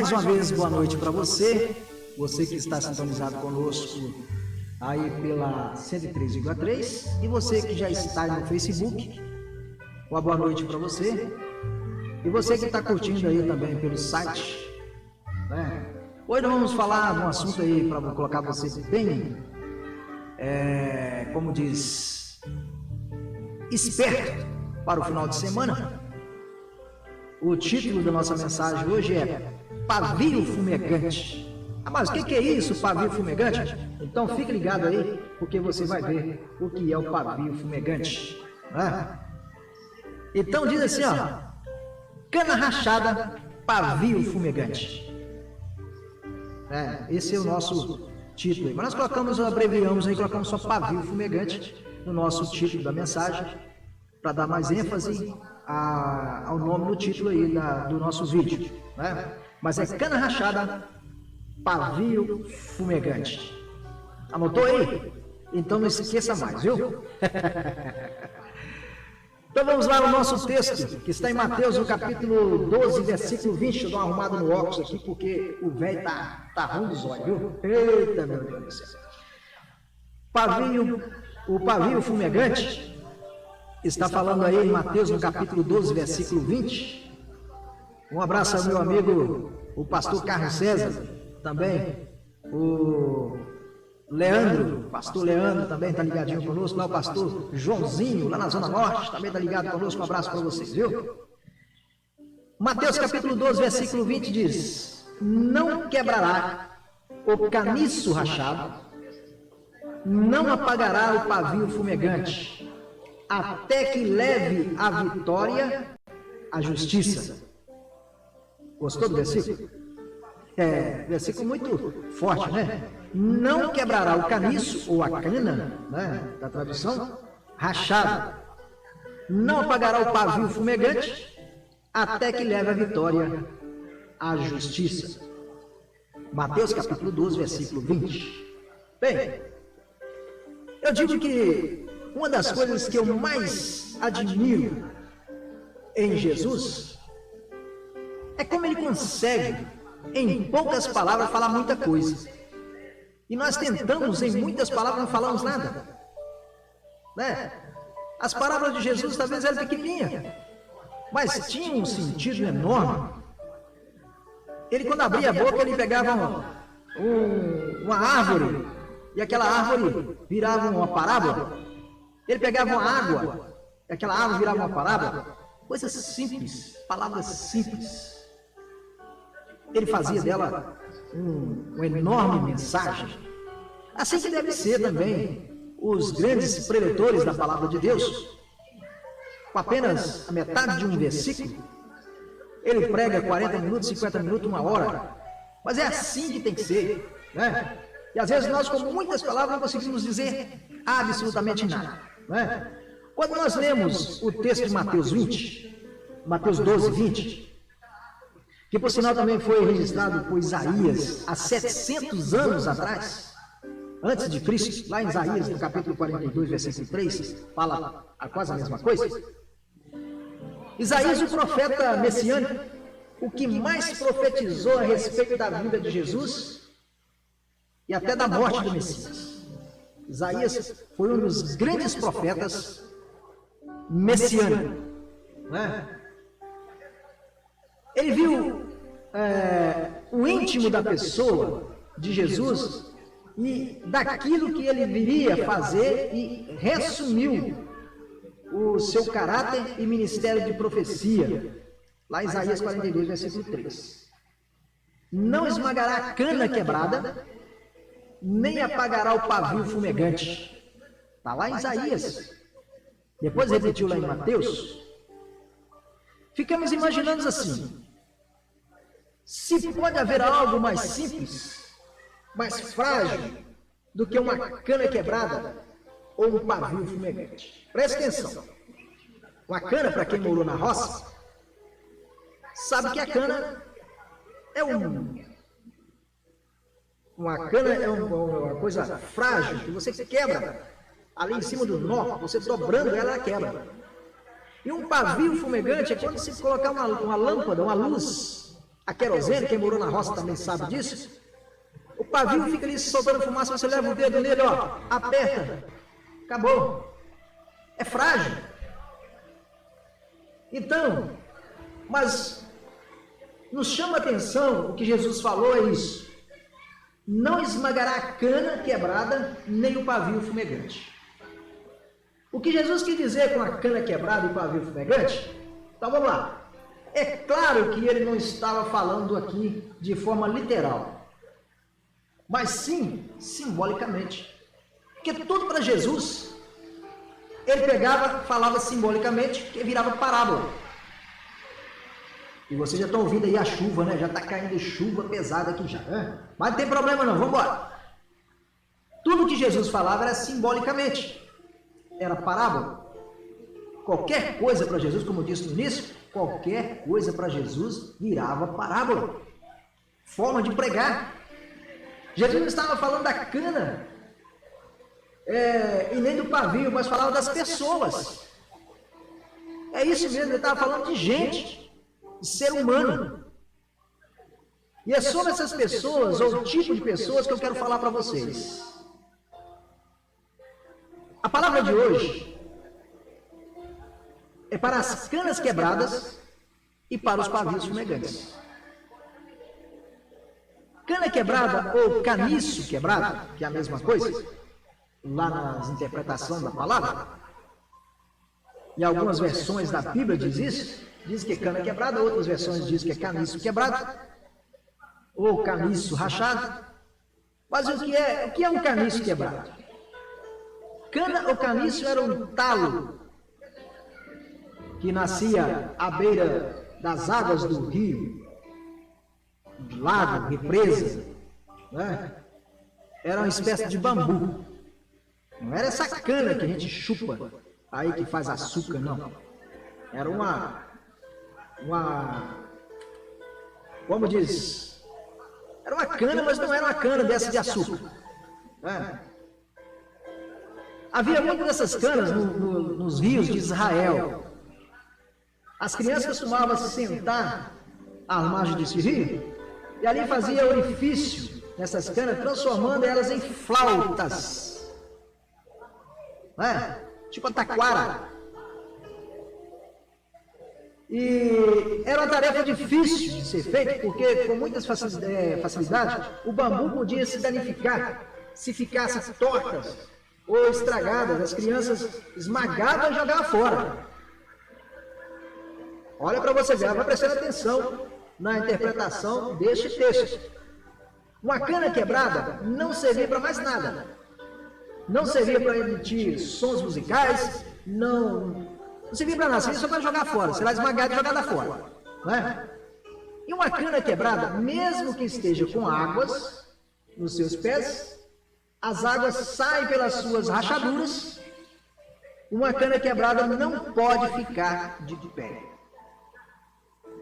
Mais uma vez, boa noite para você que está sintonizado conosco aí pela 103,3 e você que já está aí no Facebook, uma boa noite para você. E você que está curtindo aí também pelo site, né? Hoje nós vamos falar de um assunto aí para colocar você bem, como diz, esperto para o final de semana. O título da nossa mensagem hoje é Pavio Fumegante. Ah, mas o que é isso, pavio fumegante? Então fique ligado aí, porque você vai ver o que é o pavio fumegante, né? Então diz assim, ó, cana rachada, pavio fumegante. Esse é o nosso título aí. Mas nós colocamos, abreviamos aí, colocamos só pavio fumegante no nosso título da mensagem, para dar mais ênfase ao nome do título aí do nosso vídeo, né? Mas é cana rachada, pavio fumegante. Anotou aí? Então não esqueça mais, viu? Então vamos lá no nosso texto, que está em Mateus, no capítulo 12, versículo 20. Deixa eu dar uma arrumada no óculos aqui, porque o velho tá ruim dos olhos, viu? Eita, meu Deus do céu. O pavio fumegante está falando aí em Mateus, no capítulo 12, versículo 20. Um abraço ao meu amigo, o pastor Carlos César, também o Leandro, pastor Leandro também está ligadinho conosco, lá o pastor Joãozinho, lá na Zona Norte, também está ligado conosco. Um abraço para vocês, viu? Mateus capítulo 12, versículo 20 diz: não quebrará o caniço rachado, não apagará o pavio fumegante, até que leve a vitória a justiça. Gostou do versículo? Versículo muito forte, né? Não quebrará o caniço, ou a cana, né, da tradução, rachado. Não apagará o pavio fumegante, até que leve a vitória à justiça. Mateus capítulo 12, versículo 20. Bem, eu digo que uma das coisas que eu mais admiro em Jesus é como ele consegue, em poucas palavras, falar muita coisa. E nós tentamos, em muitas palavras, não falamos nada, né? As palavras de Jesus talvez eram pequenininhas, mas tinham um sentido enorme. Ele, quando abria a boca, ele pegava uma árvore, e aquela árvore virava uma parábola. Ele pegava uma água, e aquela água virava uma parábola. Coisas simples, palavras simples. Ele fazia dela uma enorme mensagem. Assim que deve ser também os grandes preletores da palavra de Deus. Com apenas a metade de um versículo, ele prega 40 minutos, 50 minutos, 1 hora. Mas é assim que tem que ser, né? E às vezes nós, com muitas palavras, não conseguimos dizer absolutamente nada, né? Quando nós lemos o texto de Mateus 20, Mateus 12, 20, que por sinal também foi registrado por Isaías há 700 anos atrás, antes de Cristo, lá em Isaías, no capítulo 42, versículo 3, fala quase a mesma coisa. Isaías, o profeta messiânico, o que mais profetizou a respeito da vinda de Jesus e até da morte do Messias. Isaías foi um dos grandes profetas messiânicos, né? Ele viu o íntimo da pessoa de Jesus e daquilo que ele viria fazer e resumiu o seu caráter e ministério de profecia, lá em Isaías 42, versículo 3. Não esmagará a cana quebrada, nem apagará o pavio fumegante. Está lá em Isaías. Depois repetiu lá em Mateus. Ficamos imaginando assim: se pode haver algo mais simples, mais frágil do que uma cana quebrada ou um pavio fumegante. Preste atenção. Uma cana, para quem morou na roça, sabe que a cana é uma cana é uma coisa frágil, que você quebra ali em cima do nó, você dobrando ela quebra. E um pavio fumegante é quando se colocar uma lâmpada, uma luz a querosene, quem morou na roça também sabe disso. O pavio fica ali soltando fumaça, você leva o dedo nele, ó, aperta, acabou. É frágil. Então, mas nos chama a atenção, o que Jesus falou é isso. Não esmagará a cana quebrada, nem o pavio fumegante. O que Jesus quis dizer com a cana quebrada e o pavio fumegante? Então vamos lá. É claro que ele não estava falando aqui de forma literal, mas sim simbolicamente. Porque tudo para Jesus, ele pegava, falava simbolicamente, que virava parábola. E vocês já estão ouvindo aí a chuva, né? Já está caindo chuva pesada aqui já. Né? Mas não tem problema não, vamos embora. Tudo que Jesus falava era simbolicamente. Era parábola. Qualquer coisa para Jesus, como eu disse no início, qualquer coisa para Jesus virava parábola. Forma de pregar. Jesus não estava falando da cana e nem do pavio, mas falava das pessoas. É isso mesmo, ele estava falando de gente, de ser humano. E é sobre essas pessoas, ou o tipo de pessoas, que eu quero falar para vocês. A palavra de hoje é para as canas quebradas e para os pavios fumegantes. Cana quebrada ou caniço quebrado, que é a mesma coisa, lá nas interpretações da palavra, em algumas versões da Bíblia diz isso, diz que é cana quebrada, outras versões diz que é caniço quebrado, ou caniço rachado. Mas o que é um caniço quebrado? Cana ou caniço era um talo que nascia à beira das águas do rio, lago, represa, né? Era uma espécie de bambu. Não era essa cana que a gente chupa aí que faz açúcar, não. Era como diz, era uma cana, mas não era uma cana dessa de açúcar. Né? Havia muitas dessas canas nos rios de Israel. As crianças costumavam se sentar à margem desse rio e ali fazia orifício nessas canas, transformando elas em flautas. Né? Tipo a taquara. E era uma tarefa difícil de ser feita, porque com muitas facilidades o bambu podia se danificar se ficasse tortas ou estragadas. As crianças esmagavam e jogavam fora. Olha para você ver, vai prestando atenção na interpretação deste texto. Uma cana quebrada não servia para mais nada. Não servia para emitir sons musicais, não servia para nada, servia só para jogar fora. Será esmagada e jogada fora. Né? E uma cana quebrada, mesmo que esteja com águas nos seus pés, as águas saem pelas suas rachaduras. Uma cana quebrada não pode ficar de pé.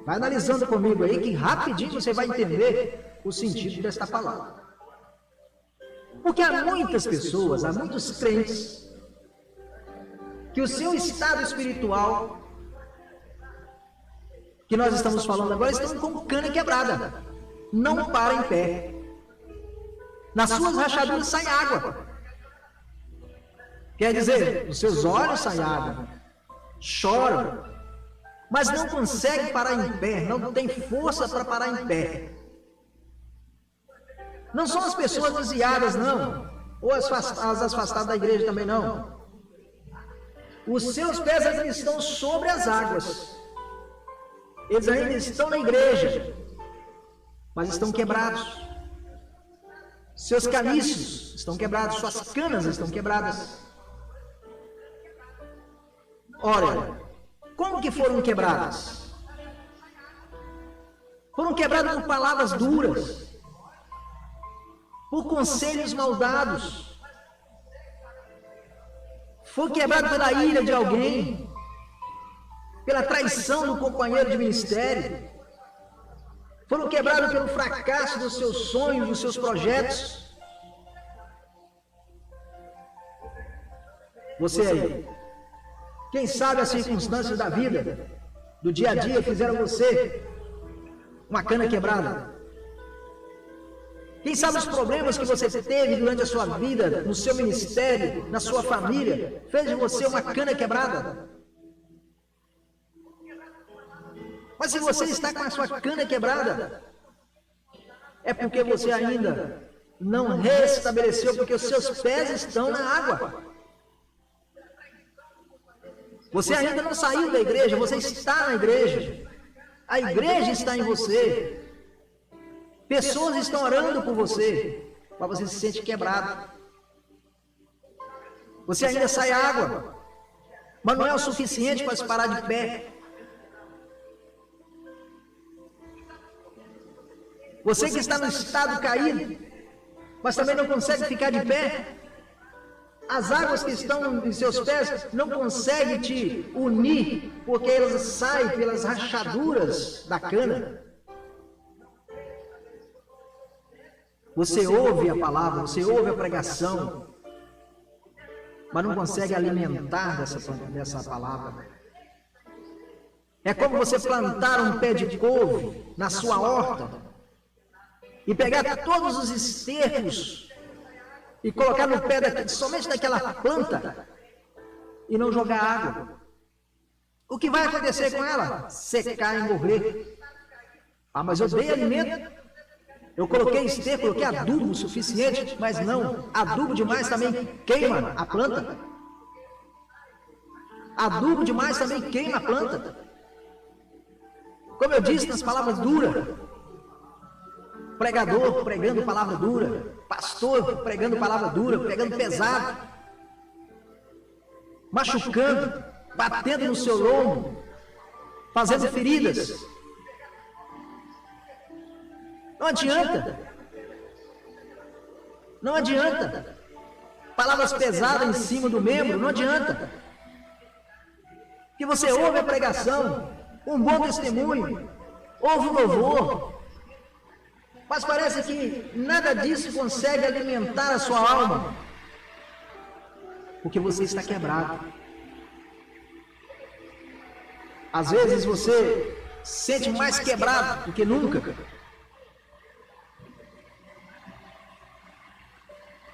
Vai analisando comigo aí que rapidinho você vai entender o sentido desta palavra. Porque há muitas pessoas, há muitos crentes, que o seu estado espiritual, que nós estamos falando agora, estão com cana quebrada. Não para em pé. Nas suas rachaduras sai água. Quer dizer, dos seus olhos sai água. Choram. Mas não consegue parar em pé, não tem força para parar em pé. Não são as pessoas desviadas, não, ou as afastadas da igreja também, não. Os seus pés ainda estão sobre as águas. Eles ainda estão na igreja, mas estão quebrados. Seus caniços estão quebrados, suas canas estão quebradas. Ora, como que foram quebradas? Foram quebradas por palavras duras, por conselhos maldados. Foi quebrado pela ira de alguém, pela traição do companheiro de ministério. Foram quebrados pelo fracasso dos seus sonhos, dos seus projetos. Você aí, quem sabe as circunstâncias da vida, do dia a dia, fizeram você uma cana quebrada? Quem sabe os problemas que você teve durante a sua vida, no seu ministério, na sua família, fez de você uma cana quebrada? Mas se você está com a sua cana quebrada, é porque você ainda não restabeleceu, porque os seus pés estão na água. Você ainda não saiu da igreja, você está na igreja. A igreja está em você. Pessoas estão orando por você, mas você se sente quebrado. Você ainda sai água, mas não é o suficiente para se parar de pé. Você que está no estado caído, mas também não consegue ficar de pé. As águas que estão em seus pés não conseguem te unir, porque elas saem pelas rachaduras da cana. Você ouve a palavra, você ouve a pregação, mas não consegue alimentar dessa palavra. É como você plantar um pé de couve na sua horta e pegar todos os estercos e colocar no pé somente daquela planta e não jogar água. O que vai acontecer com ela? Secar e morrer. Ah, mas eu dei alimento, eu coloquei esterco, coloquei adubo suficiente, mas não, adubo demais também queima a planta. Adubo demais também queima a planta. Como eu disse nas palavras duras, pregador pregando palavra dura, pastor pregando palavra dura, pregando pesado, machucando, batendo no seu lombo, fazendo feridas. Não adianta. Não adianta. Palavras pesadas em cima do membro, não adianta. Que você ouve a pregação, um bom testemunho, ouve o louvor, mas parece que nada disso consegue alimentar a sua alma, porque você está quebrado. Às vezes você se sente mais quebrado do que nunca.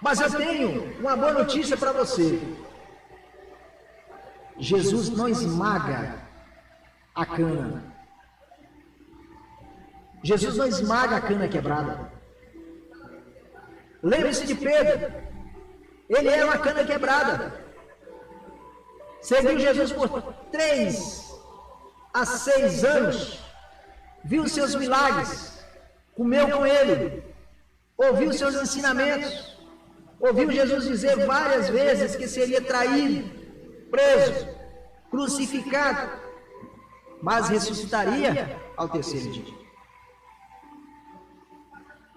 Mas eu tenho uma boa notícia para você. Jesus não esmaga a cana. Jesus não esmaga a cana quebrada. Lembre-se de Pedro. Ele era uma cana quebrada. Seguiu Jesus por 3 a 6 anos. Viu seus milagres. Comeu com ele. Ouviu seus ensinamentos. Ouviu Jesus dizer várias vezes que seria traído, preso, crucificado, mas ressuscitaria ao terceiro dia.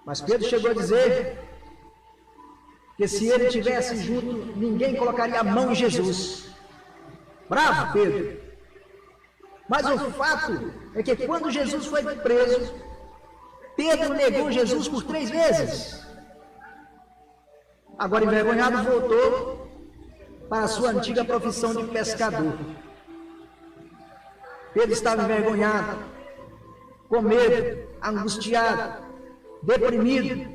Mas Pedro chegou a dizer que se ele estivesse junto, ninguém colocaria a mão em Jesus. Bravo, Pedro! Mas o fato é que quando Jesus foi preso, Pedro negou Jesus por 3 vezes. Agora, envergonhado, voltou para a sua antiga profissão de pescador. Pedro estava envergonhado, com medo, angustiado, deprimido.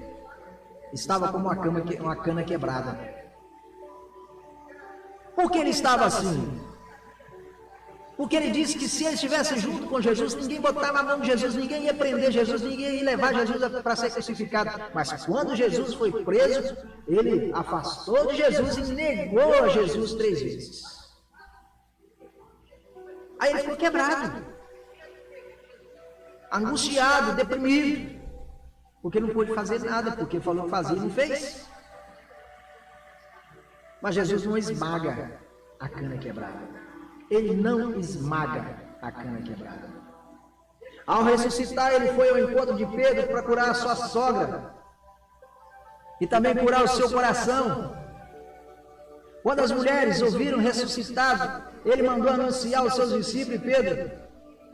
Estava como uma cana quebrada. Por que ele estava assim? Porque ele disse que se ele estivesse junto com Jesus, ninguém botava a mão em Jesus, ninguém ia prender Jesus, ninguém ia levar Jesus para ser crucificado. Mas quando Jesus foi preso, ele afastou de Jesus e negou a Jesus 3 vezes. Aí ele ficou quebrado, angustiado, deprimido, porque não pôde fazer nada, porque falou que fazia e não fez. Mas Jesus não esmaga a cana quebrada. Ele não esmaga a cana quebrada. Ao ressuscitar, ele foi ao encontro de Pedro para curar a sua sogra e também curar o seu coração. Quando as mulheres ouviram ressuscitado, ele mandou anunciar aos seus discípulos, Pedro,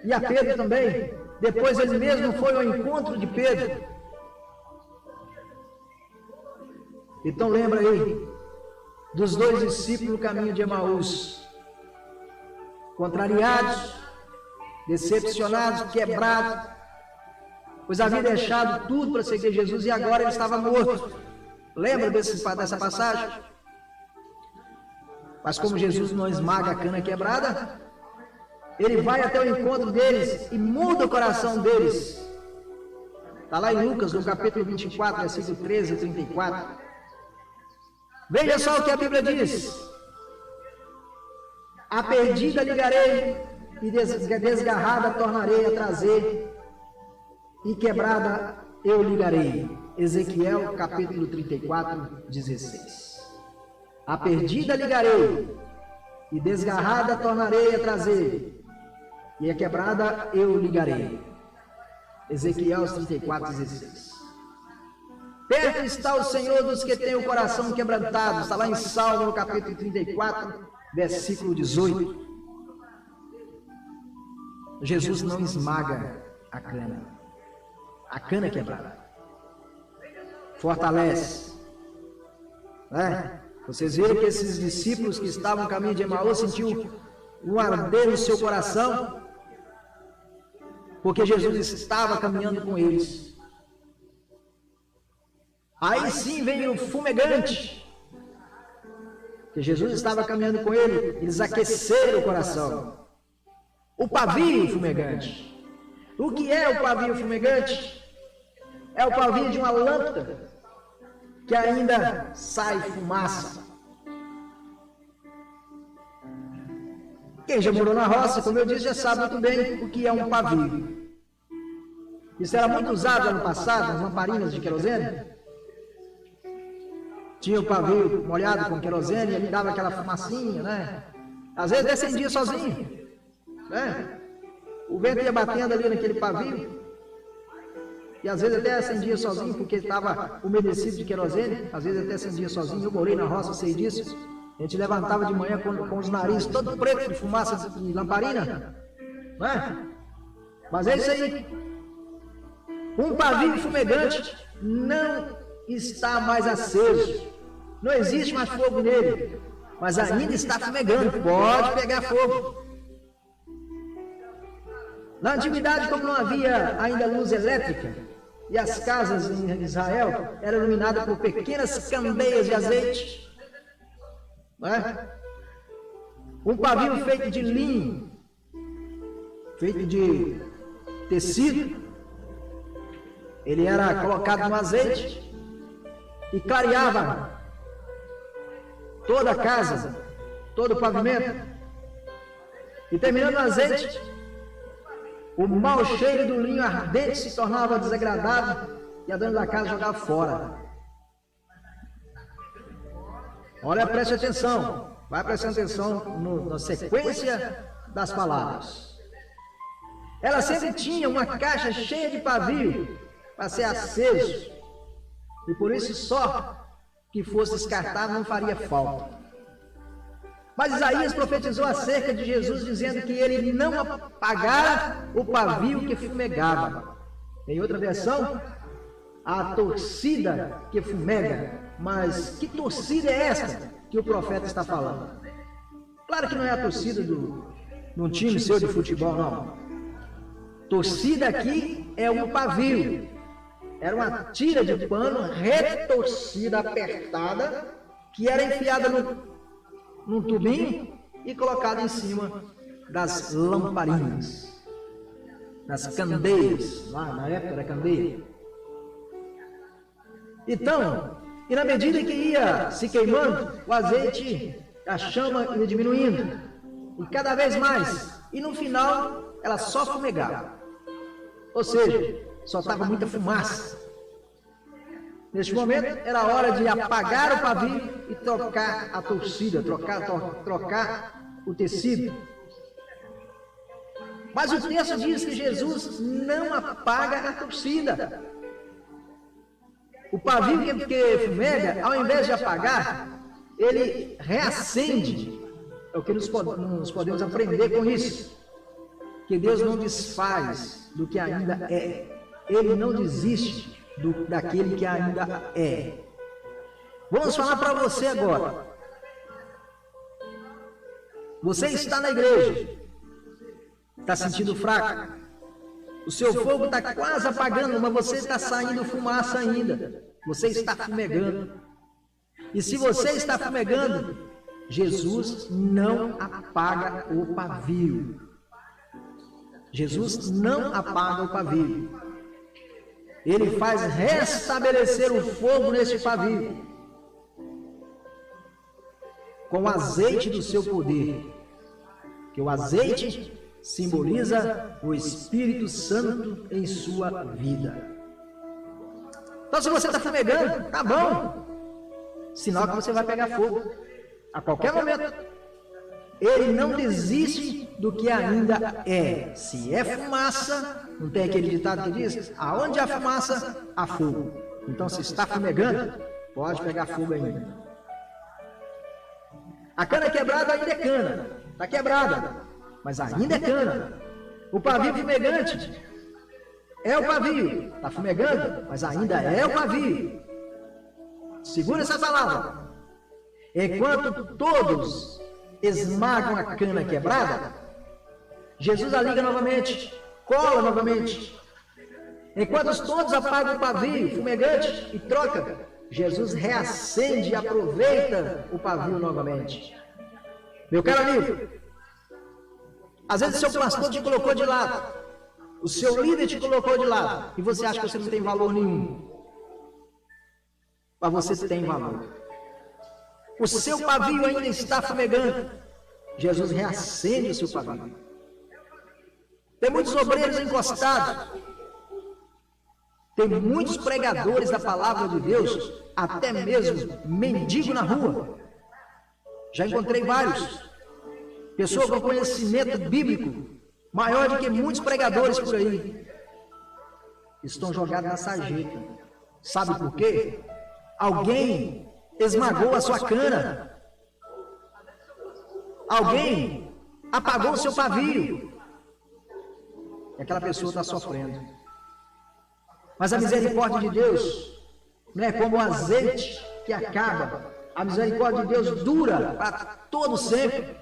e a Pedro também. Depois ele mesmo foi ao encontro de Pedro. Então lembra aí dos 2 discípulos no caminho de Emaús, contrariados, decepcionados, quebrados, pois havia deixado tudo para seguir Jesus e agora ele estava morto. Lembra dessa passagem? Mas como Jesus não esmaga a cana quebrada, ele vai até o encontro deles e muda o coração deles. Está lá em Lucas, no capítulo 24, versículo 13 a 34. Veja só o que a Bíblia diz. A perdida ligarei, e desgarrada tornarei a trazer, e quebrada eu ligarei. Ezequiel, capítulo 34, 16. A perdida ligarei, e desgarrada tornarei a trazer, e a quebrada eu ligarei. Ezequiel 34, 16. Perto está o Senhor dos que têm o coração quebrantado. Está lá em Salmo, no capítulo 34, versículo 18. Jesus não esmaga a cana quebrada. Fortalece. Vocês viram que esses discípulos que estavam no caminho de Emaús sentiam um arder no seu coração, porque Jesus estava caminhando com eles. Aí sim vem o fumegante, que Jesus estava caminhando com ele, eles aqueceram o coração. O pavio fumegante. O que é o pavio fumegante? É o pavio de uma lâmpada que ainda sai fumaça. Quem já morou na roça, como eu disse, já sabe muito bem o que é um pavio. Isso era muito usado no passado, nas lamparinas de querosene. Tinha o pavio molhado com querosene, ele dava aquela fumacinha, né? Às vezes acendia sozinho, né? O vento ia batendo ali naquele pavio, e às vezes até acendia sozinho, porque estava umedecido de querosene, às vezes até acendia sozinho. Eu morei na roça, sei disso. A gente levantava de manhã com os narizes todo preto de fumaça de lamparina, né? Mas é isso aí. Um pavio fumegante não está mais aceso, não existe mais fogo nele, mas ainda está fumegando, pode pegar fogo. Na antiguidade, como não havia ainda luz elétrica, e as casas em Israel eram iluminadas por pequenas candeias de azeite, né? Um pavio feito de linho, feito de tecido, ele era colocado no azeite e clareava toda a casa, todo o pavimento. E terminando no azeite, o mau cheiro do linho ardente se tornava desagradável e a dona da casa jogava fora. Olha, preste atenção, vai prestando atenção na sequência das palavras. Ela sempre tinha uma caixa cheia de pavio para ser aceso, e por isso só que fosse descartado não faria falta. Mas Isaías profetizou acerca de Jesus, dizendo que ele não apagara o pavio que fumegava. Em outra versão, a torcida que fumega. Mas que torcida é esta que o profeta está falando? Claro que não é a torcida de um time seu de futebol, não. Torcida aqui é um pavio. Era uma tira de pano retorcida, apertada, que era enfiada num tubinho e colocada em cima das lamparinas, das candeias. Lá na época era candeia. Então, e na medida que ia se queimando, o azeite, a chama ia diminuindo, e cada vez mais, e no final ela só fumegava, ou seja, soltava muita fumaça. Neste momento era a hora de apagar o pavio e trocar a torcida, trocar o tecido. Mas o texto diz que Jesus não apaga a torcida. O pavio que fumega, ao invés de apagar, ele reacende. É o que nós podemos aprender com isso. Que Deus não desfaz do que ainda é. Ele não desiste daquele que ainda é. Vamos falar para você agora. Você está na igreja, está sentindo fraco, O seu fogo está quase apagando, mas você está saindo fumaça ainda. Você está fumegando. E se você está fumegando, Jesus não apaga o pavio. Jesus não apaga o pavio. Ele faz restabelecer o fogo neste pavio com o azeite do seu poder. Que o azeite simboliza o Espírito Santo em sua vida. Então, se você está fumegando, tá bom. Sinal que você vai pegar fogo a qualquer momento. Ele não desiste do que ainda é. Se é fumaça, não tem aquele ditado que diz: aonde há fumaça, há fogo. Então, se está fumegando, pode pegar fogo ainda. A cana quebrada ainda é cana. Está quebrada, mas ainda é cana. O pavio fumegante é o pavio. Está fumegando, mas ainda é o pavio. Segura essa palavra. Enquanto todos esmagam a cana quebrada, Jesus a liga novamente, cola novamente. Enquanto todos apagam o pavio fumegante e troca, Jesus reacende e aproveita o pavio novamente. Meu caro amigo, às vezes o seu pastor te colocou de lado, o seu líder te colocou de lado, e você acha que você não tem valor nenhum. Mas você tem valor. O seu pavio ainda está fumegando. Jesus reacende o seu pavio. Tem muitos obreiros encostados. Tem muitos pregadores da palavra de Deus, até mesmo mendigo na rua. Já encontrei vários. Pessoas com conhecimento bíblico maior do que muitos pregadores por aí. Estão jogados na sarjeta. Sabe por quê? Alguém esmagou a sua cana. Alguém apagou o seu pavio. E aquela pessoa está sofrendo. Mas a misericórdia de Deus não é como o azeite que acaba. A misericórdia de Deus dura para todo sempre.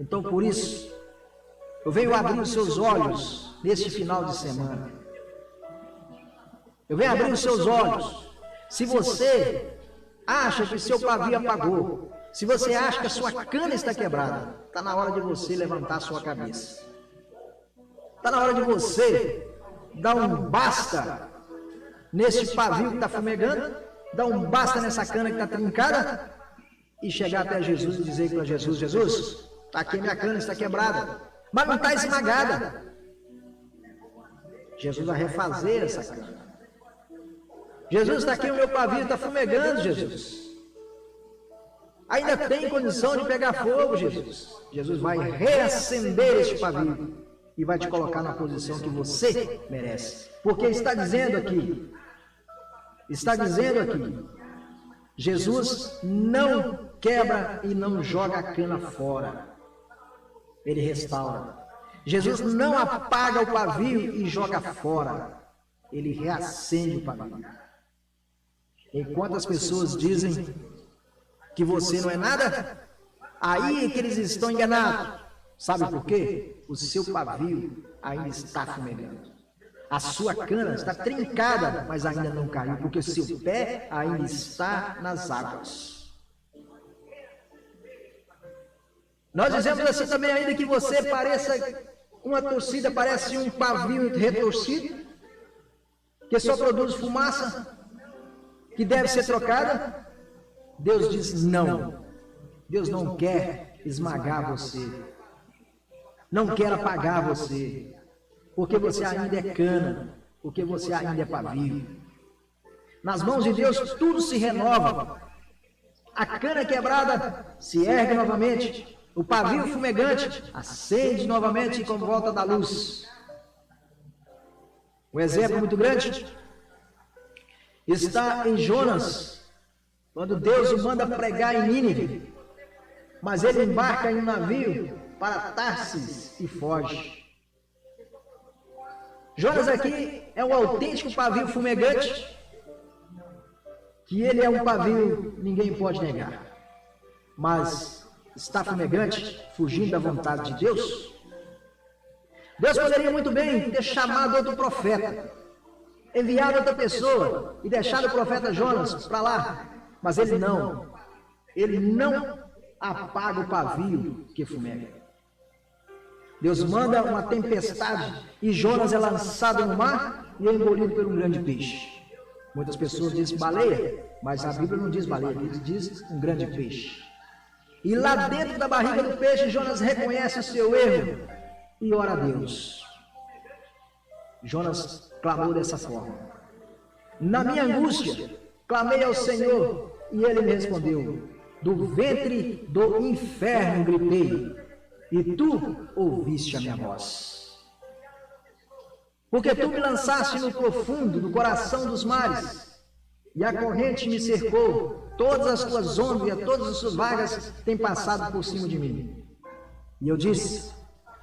Então, por isso, eu venho abrir os seus olhos neste final de semana. Eu venho abrir os seus olhos. Se você acha que seu pavio apagou, se você acha que a sua cana está quebrada, está na hora de você levantar a sua cabeça. Está na hora de você dar um basta nesse pavio que está fumegando, dar um basta nessa cana que está trincada e chegar até Jesus e dizer para Jesus: Jesus, está aqui minha cana, está quebrada, mas não está esmagada. Jesus vai refazer essa cana. Jesus, está aqui o meu pavio, está fumegando, Jesus. Ainda tem condição de pegar fogo, Jesus. Jesus vai reacender este pavio e vai te colocar na posição que você merece. Porque está dizendo aqui, Jesus não quebra e não joga a cana fora. Ele restaura. Jesus não apaga o pavio e joga fora. Ele reacende o pavio. Enquanto as pessoas dizem que você não é nada, aí é que eles estão enganados. Sabe por quê? O seu pavio ainda está fumegando. A sua cana está trincada, mas ainda não caiu, porque o seu pé ainda está nas águas. Nós dizemos assim também, ainda que você pareça uma torcida, parece um pavio retorcido, que só produz fumaça, que deve ser trocada. Deus diz não. Deus não quer esmagar você. Não quer apagar você. Porque você ainda é cana. Porque você ainda é pavio. Nas mãos de Deus tudo se renova. A cana quebrada se ergue novamente. O pavio fumegante acende novamente com volta da luz. Um exemplo muito grande está em Jonas, quando Deus o manda pregar em Nínive, mas ele embarca em um navio para Tarsis e foge. Jonas aqui é um autêntico pavio fumegante, que ele é um pavio, ninguém pode negar, mas está fumegante, fugindo da vontade de Deus. Deus poderia muito bem ter chamado outro profeta, enviado outra pessoa e deixado o profeta Jonas para lá, mas ele não apaga o pavio que fumega. Deus manda uma tempestade e Jonas é lançado no mar e é engolido por um grande peixe. Muitas pessoas dizem baleia, mas a Bíblia não diz baleia, diz um grande peixe. E lá dentro da barriga do peixe, Jonas reconhece o seu erro e ora a Deus. Jonas clamou dessa forma: na minha angústia, clamei ao Senhor e ele me respondeu. Do ventre do inferno gritei e tu ouviste a minha voz. Porque tu me lançaste no profundo, no coração dos mares, e a corrente me cercou, todas as tuas ondas e todas as suas vagas têm passado por cima de mim. E eu disse: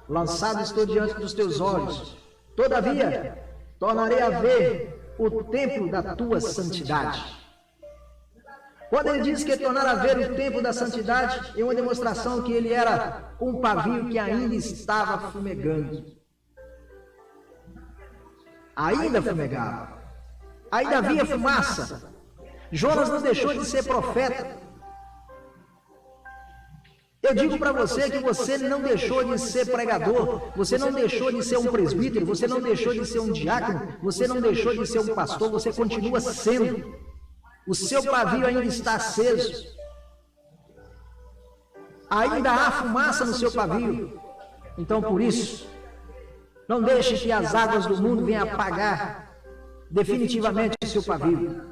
lançado estou diante dos teus olhos, todavia tornarei a ver o templo da tua santidade. Quando ele diz que tornar a ver o templo da santidade, é uma demonstração que ele era um pavio que ainda estava fumegando. Ainda fumegava. Ainda havia fumaça. Jonas não deixou de ser profeta. Eu digo para você que você não deixou de ser pregador, você não deixou de ser um presbítero, você não deixou de ser um diácono, você não deixou de ser um pastor, você continua sendo. O seu pavio ainda está aceso. Ainda há fumaça no seu pavio. Então, por isso, não deixe que as águas do mundo venham apagar definitivamente o seu pavio.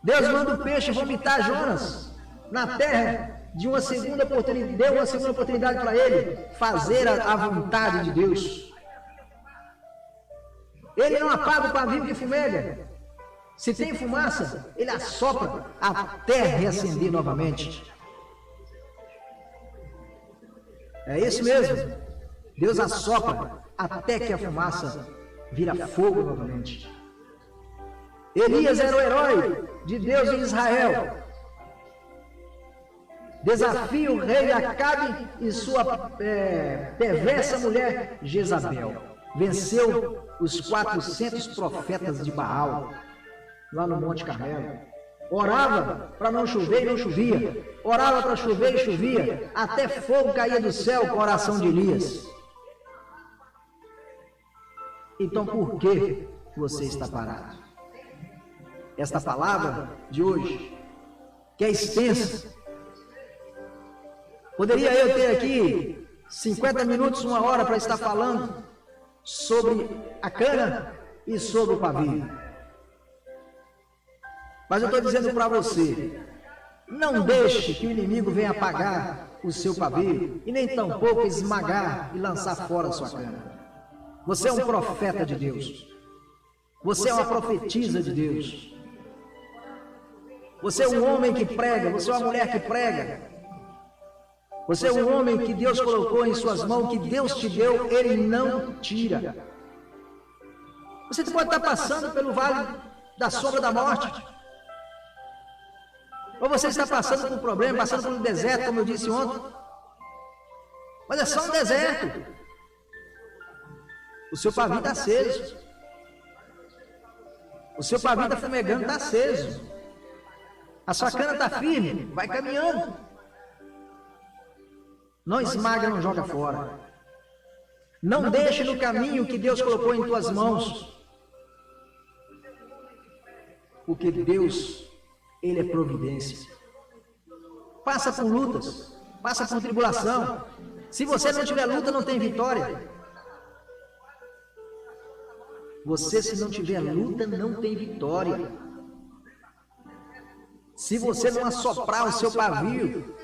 Deus manda o peixe vomitar Jonas na terra, deu uma segunda oportunidade para ele fazer a vontade de Deus. Ele não apaga o pavio que fumega. Se tem fumaça, ele assopra até reacender novamente. É isso mesmo. Deus assopra até que a fumaça vira fogo novamente. Elias era o herói de Deus em Israel. Desafia o rei Acabe e sua perversa mulher Jezabel. Venceu os 400 profetas de Baal lá no Monte Carmelo. Orava para não chover e não chovia. Orava para chover e chovia. Até fogo caía do céu com a oração de Elias. Então por que você está parado? Esta palavra de hoje, que é extensa, poderia eu ter aqui 50 minutos, 1 hora para estar falando sobre a cana e sobre o pavio. Mas eu estou dizendo para você, não deixe que o inimigo venha apagar o seu pavio e nem tampouco esmagar e lançar fora a sua cana. Você é um profeta de Deus. Você é uma profetisa de Deus. Você é um homem que prega, você é uma mulher que prega. Você é um homem que Deus colocou em suas mãos, que Deus te deu, Ele não tira. Você pode estar passando pelo vale da sombra da morte. Ou você está passando por um problema, passando por um deserto, como eu disse ontem. Mas é só um deserto. O seu pavio está aceso. O seu pavio está fumegando, está aceso. A sua cana está firme, vai caminhando. Não esmaga, não joga fora. Não deixe no caminho que Deus colocou em tuas mãos. Porque Deus, Ele é providência. Passa por lutas, passa por tribulação. Se você não tiver luta, não tem vitória. Você, se não tiver luta, não tem vitória. Se você não assoprar o seu pavio,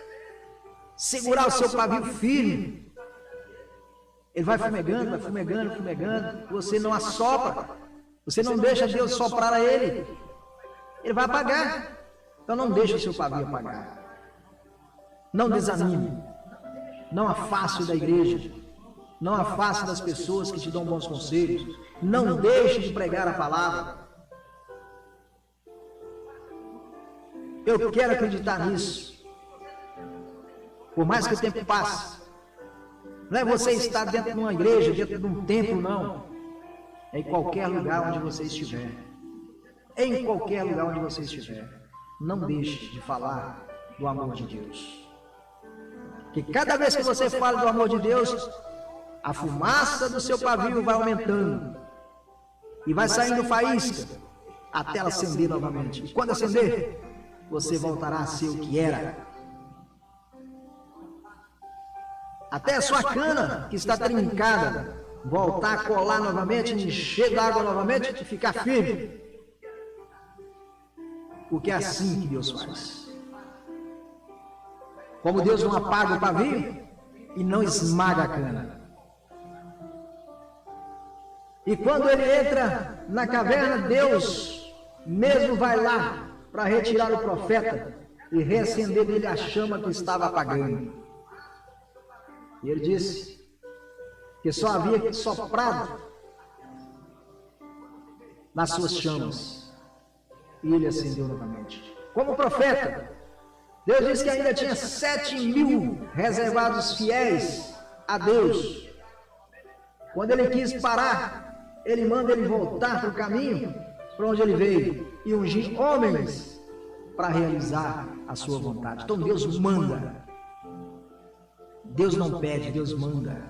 segurar o seu pavio firme, ele vai fumegando, vai fumegando, fumegando. Você não assopra, você não deixa Deus soprar a ele, ele vai apagar. Então não deixe o seu pavio apagar. Não desanime, não afaste da igreja, não afaste das pessoas que te dão bons conselhos, não deixe de pregar a palavra. Eu quero acreditar nisso. Por mais que o tempo passe, Não é você estar dentro de uma igreja, dentro de um templo, não. É em qualquer lugar onde você estiver. Em qualquer lugar onde você estiver. Não deixe de falar do amor de Deus. Que cada vez que você fala do amor de Deus, a fumaça do seu pavio vai aumentando. E vai saindo faísca até ela acender novamente. E quando acender, você voltará a ser o que era. Até a sua cana, que está trincada, voltar a colar novamente, encher d'água novamente e ficar firme. Porque é assim que Deus faz. Como Deus não apaga o pavio e não esmaga a cana. E quando ele entra na caverna, Deus mesmo vai lá para retirar o profeta e reacender nele a chama que estava apagando. E ele disse que só havia soprado nas suas chamas. E ele acendeu novamente. Como profeta, Deus disse que ainda tinha 7.000 reservados fiéis a Deus. Quando ele quis parar, ele manda ele voltar para o caminho para onde ele veio e ungir homens para realizar a sua vontade. Então Deus manda. Deus não pede, Deus manda.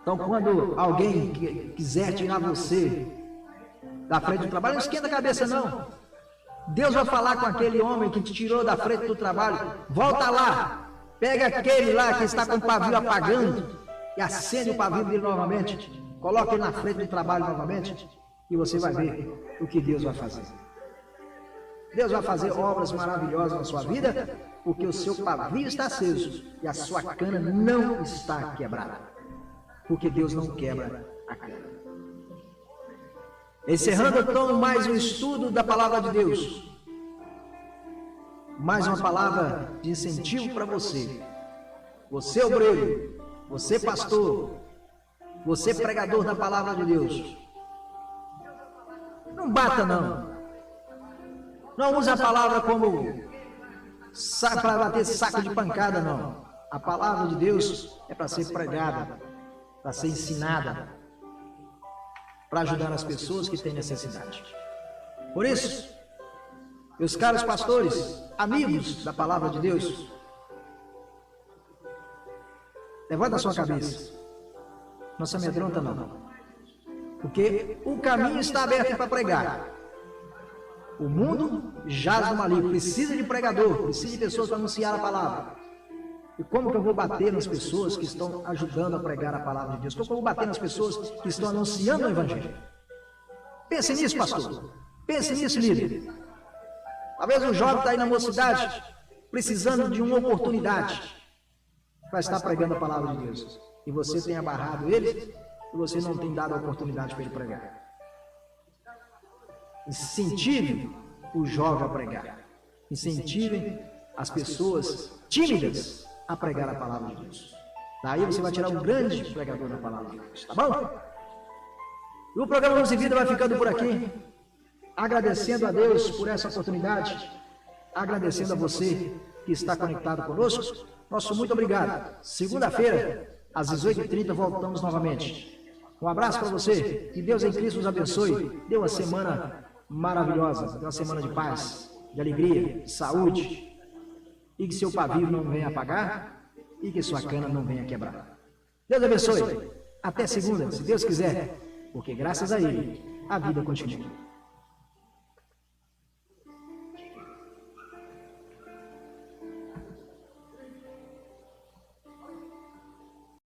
Então quando alguém quiser tirar você da frente do trabalho, não esquenta a cabeça não. Deus vai falar com aquele homem que te tirou da frente do trabalho. Volta lá, pega aquele lá que está com o pavio apagando e acende o pavio dele novamente. Coloca ele na frente do trabalho novamente e você vai ver o que Deus vai fazer. Deus vai fazer obras maravilhosas na sua vida, porque o seu pavio está aceso e a sua cana não está quebrada. Porque Deus não quebra a cana. Encerrando então mais um estudo da palavra de Deus. Mais uma palavra de incentivo para você. Você obreiro, você pastor, você pregador da palavra de Deus. Não bata não. Não use a palavra como para bater saco de pancada, não. A palavra de Deus é para ser pregada, para ser ensinada, para ajudar as pessoas que têm necessidade. Por isso, meus caros pastores, amigos da palavra de Deus, levanta a sua cabeça. Não se amedronta não. Porque o caminho está aberto para pregar. O mundo jaz no maligno, precisa de pregador, precisa de pessoas para anunciar a palavra. E como que eu vou bater nas pessoas que estão ajudando a pregar a palavra de Deus? Como que eu vou bater nas pessoas que estão anunciando o Evangelho? Pense nisso, pastor. Pense nisso, líder. Talvez um jovem está aí na mocidade, precisando de uma oportunidade para estar pregando a palavra de Deus. E você tem abarrado ele, e você não tem dado a oportunidade para ele pregar. Incentive o jovem a pregar. Incentivem as pessoas tímidas a pregar a palavra de Deus. Daí você vai tirar um grande pregador da palavra de Deus, tá bom? E o programa Luz e Vida vai ficando por aqui, agradecendo a Deus por essa oportunidade, agradecendo a você que está conectado conosco. Nosso muito obrigado. Segunda-feira, às 18h30, voltamos novamente. Um abraço para você, que Deus em Cristo nos abençoe. Dê uma semana maravilhosa, dê uma semana de paz, de alegria, de saúde. E que seu pavio não venha apagar e que sua cana não venha quebrar. Deus abençoe. Até segunda, se Deus quiser, porque graças a Ele a vida continua.